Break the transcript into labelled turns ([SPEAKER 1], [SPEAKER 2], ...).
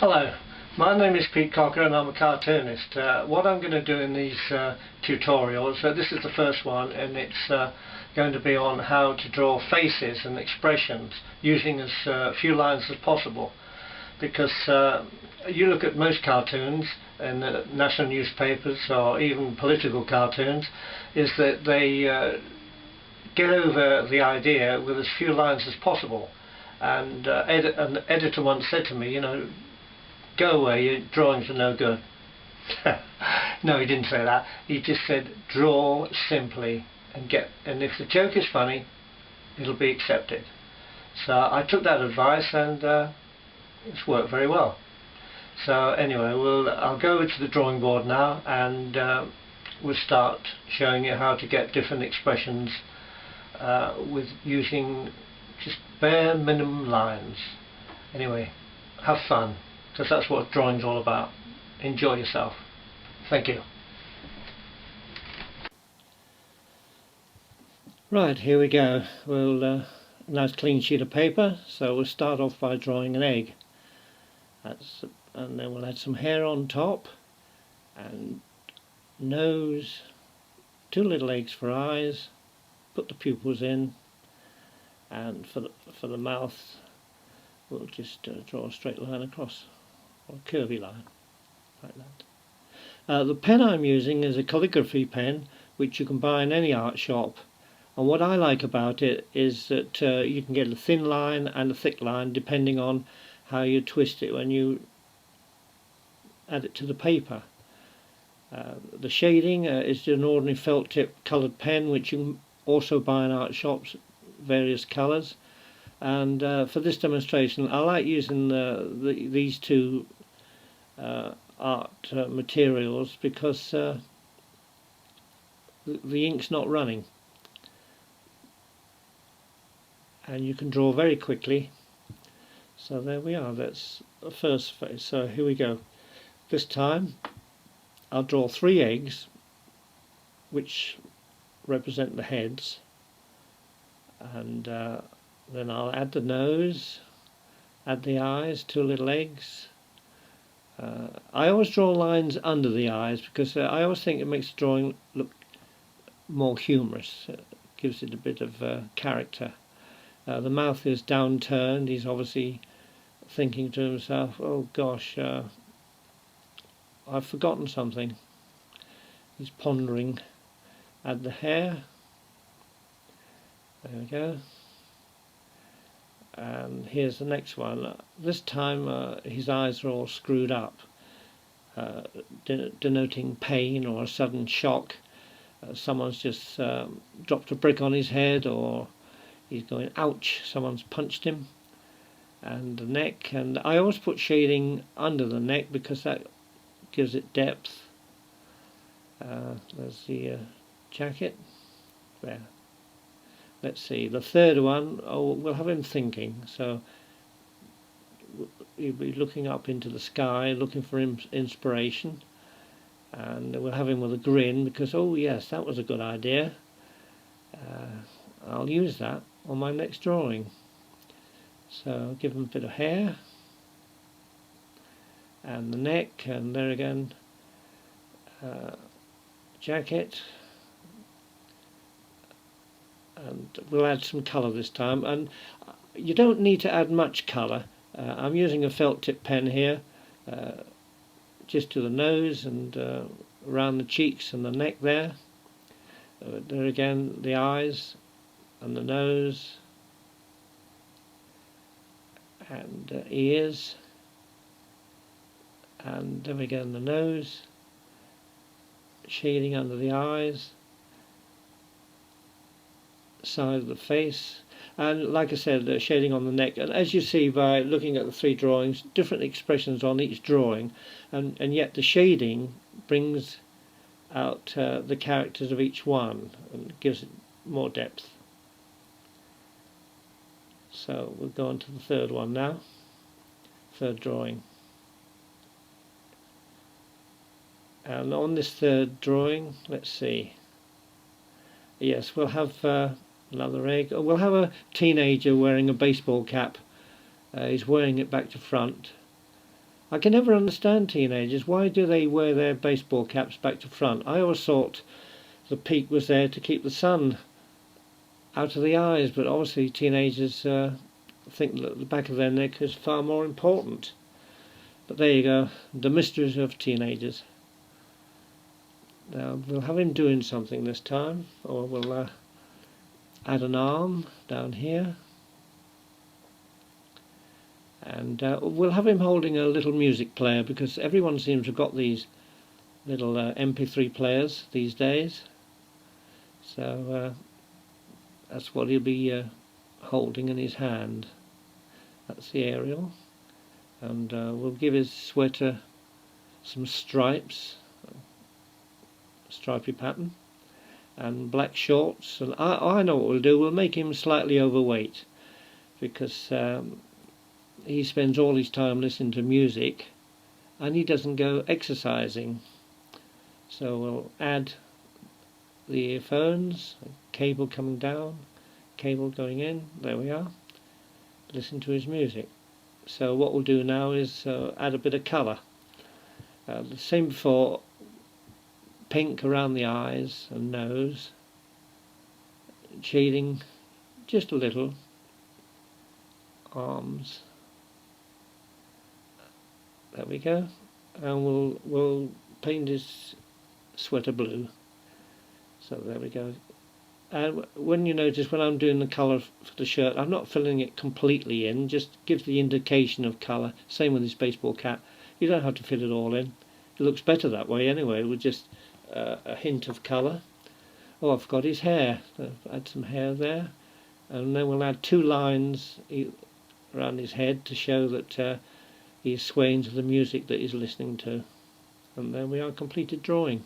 [SPEAKER 1] Hello, my name is Pete Cocker and I'm a cartoonist. What I'm going to do in these tutorials, this is the first one, and it's going to be on how to draw faces and expressions using as few lines as possible. Because you look at most cartoons in the national newspapers or even political cartoons, is that they get over the idea with as few lines as possible. And an editor once said to me, go away, your drawings are no good. No, he didn't say that. He just said draw simply and if the joke is funny, it'll be accepted. So I took that advice and it's worked very well. So anyway, I'll go over to the drawing board now and we'll start showing you how to get different expressions with using just bare minimum lines. Anyway, have fun, because that's what drawing's all about. Enjoy yourself. Thank you. Right, here we go. A nice clean sheet of paper, so we'll start off by drawing an egg. And then we'll add some hair on top, and nose, two little eggs for eyes, put the pupils in, and for the mouth we'll just draw a straight line across, or a curvy line, like that. The pen I'm using is a calligraphy pen, which you can buy in any art shop, and what I like about it is that you can get a thin line and a thick line depending on how you twist it when you add it to the paper. The shading is an ordinary felt tip coloured pen, which you can also buy in art shops, various colours. And for this demonstration I like using these two art materials because the ink's not running and you can draw very quickly. So there we are, that's the first face. So here we go. This time I'll draw 3 eggs which represent the heads, and then I'll add the nose, add the eyes, 2 little eggs. I always draw lines under the eyes because I always think it makes the drawing look more humorous. It gives it a bit of character. The mouth is downturned. He's obviously thinking to himself, oh gosh, I've forgotten something. He's pondering. Add the hair. There we go. And here's the next one. This time his eyes are all screwed up, denoting pain or a sudden shock. Someone's just dropped a brick on his head, or he's going ouch, someone's punched him. And the neck, and I always put shading under the neck because that gives it depth. There's the jacket there. Let's see, the third one, we'll have him thinking, so he'll be looking up into the sky, looking for inspiration, and we'll have him with a grin because, oh yes, that was a good idea. I'll use that on my next drawing. So I'll give him a bit of hair, and the neck, and there again, jacket. And we'll add some colour this time, and you don't need to add much colour. I'm using a felt tip pen here, just to the nose and around the cheeks and the neck there. There again, the eyes and the nose and ears, and then again the nose, shading under the eyes, side of the face, and like I said, shading on the neck. And as you see by looking at the 3 drawings, different expressions on each drawing, and yet the shading brings out the characters of each one and gives it more depth. So we'll go on to the third one now, third drawing. And on this third drawing, let's see, yes, we'll have another egg. We'll have a teenager wearing a baseball cap. He's wearing it back to front. I can never understand teenagers. Why do they wear their baseball caps back to front? I always thought the peak was there to keep the sun out of the eyes, but obviously teenagers think that the back of their neck is far more important. But there you go, the mysteries of teenagers. Now we'll have him doing something this time, or we'll add an arm down here, and we'll have him holding a little music player, because everyone seems to have got these little MP3 players these days. So that's what he'll be holding in his hand. That's the aerial, and we'll give his sweater some stripes, stripy pattern, and black shorts. And I know what we'll do. We'll make him slightly overweight, because he spends all his time listening to music and he doesn't go exercising. So we'll add the earphones, cable coming down, cable going in, there we are. Listen to his music. So what we'll do now is add a bit of colour. The same before, pink around the eyes and nose, shading just a little, arms, there we go, and we'll paint his sweater blue. So there we go. And when you notice when I'm doing the colour for the shirt, I'm not filling it completely in, just gives the indication of colour. Same with his baseball cap. You don't have to fill it all in. It looks better that way anyway, with just a hint of colour. Oh, I've got his hair. Add some hair there, and then we'll add 2 lines around his head to show that he's swaying to the music that he's listening to. And there we are, completed drawing.